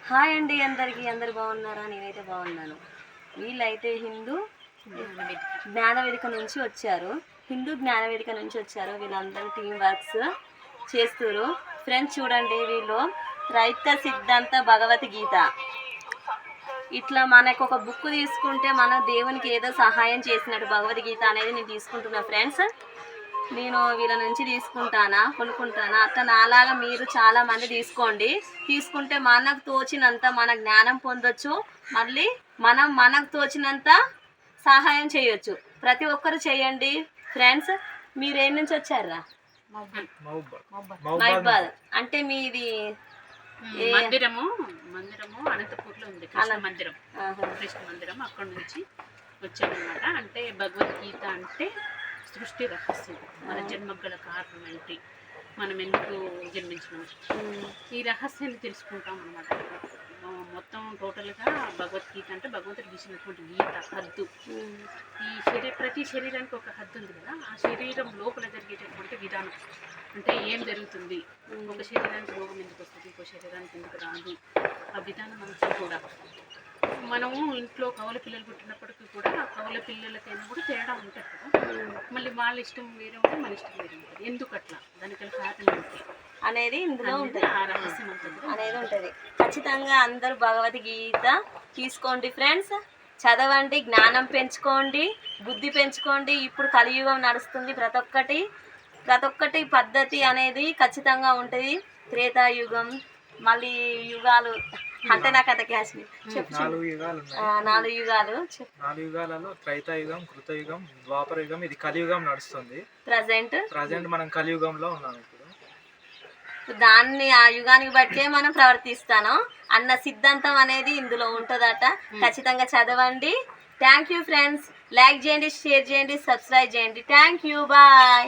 Hi అండి అందరికీ. అందరు బాగున్నారా? నేనైతే బాగున్నాను. వీళ్ళైతే జ్ఞానవేదిక నుంచి వచ్చారు. హిందూ జ్ఞానవేదిక నుంచి వచ్చారు. వీళ్ళందరూ టీమ్ వర్క్స్ చేస్తారు. ఫ్రెండ్స్ చూడండి, వీళ్ళు త్రైత సిద్ధాంత భగవద్గీత ఇట్లా మనకు ఒక బుక్ తీసుకుంటే మనం దేవునికి ఏదో సహాయం చేసినట్టు భగవద్గీత అనేది నేను తీసుకుంటున్నా ఫ్రెండ్స్. నేను వీళ్ళ నుంచి కొనుక్కుంటానా అట్లా నాలాగా మీరు చాలామంది తీసుకుంటే మనకు తోచినంత మన జ్ఞానం పొందొచ్చు. మళ్ళీ మనకు తోచినంత సహాయం చేయొచ్చు. ప్రతి ఒక్కరు చేయండి ఫ్రెండ్స్. మీరు ఏ నుంచి వచ్చారా? మహబాద్ అంటే మీది మందిరము అనంతపూర్లో ఉంది. కృష్ణ మందిరం అక్కడ నుంచి వచ్చామన్నమాట. అంటే భగవద్గీత అంటే సృష్టి రహస్యం, మన జన్మకు గల కారణం ఏంటి, మనం ఎందుకు జన్మించినాం, ఈ రహస్యాన్ని తెలుసుకుంటాం అన్నమాట. మొత్తం టోటల్గా భగవద్గీత అంటే భగవంతుడు గీసినటువంటి గీత హద్దు. ఈ ప్రతి శరీరానికి ఒక హద్దు ఉంది కదా, ఆ శరీరం లోపల జరిగేటటువంటి విధానం అంటే ఏం జరుగుతుంది, ఒక శరీరానికి రోగం ఎందుకు వస్తుంది, ఇంకో శరీరానికి ఎందుకు రాదు, ఆ విధానం అంతా కూడా మనము ఇంట్లో కౌల పిల్లలు పుట్టినప్పటికీ కూడా ఆ కౌల పిల్లలకైనా కూడా తేడా ఉంటుంది కదా. మళ్ళీ వాళ్ళ ఇష్టం వేరే ఉంటుంది, మన ఇష్టం వేరే ఉంటుంది. ఎందుకు అట్లా, దానికి కారణం ఏంటి అనేది ఇందులో ఉంటుంది, ఆ రహస్యం అనేది ఉంటుంది. ఖచ్చితంగా అందరూ భగవద్గీత తీసుకోండి ఫ్రెండ్స్, చదవండి, జ్ఞానం పెంచుకోండి, బుద్ధి పెంచుకోండి. ఇప్పుడు కలియుగం నడుస్తుంది. ప్రతి ఒక్కటి పద్ధతి అనేది ఖచ్చితంగా ఉంటుంది. త్రేతాయుగం, మళ్ళీ యుగాలు అంటే నాకు అంత క్యాష్ నాలుగు యుగాలలో త్రైతాయుగం, కృతయుగం, ద్వాపర యుగం, ఇది కలియుగం నడుస్తుంది. ప్రజెంట్ మనం కలియుగంలో ఉన్నాం. ఇప్పుడు దాన్ని ఆ యుగానికి బట్టే మనం ప్రవర్తిస్తాను అన్న సిద్ధాంతం అనేది ఇందులో ఉంటుందట. ఖచ్చితంగా చదవండి. Thank you friends. లైక్ చేయండి, షేర్ చేయండి, సబ్స్క్రైబ్ చేయండి. Thank you, bye.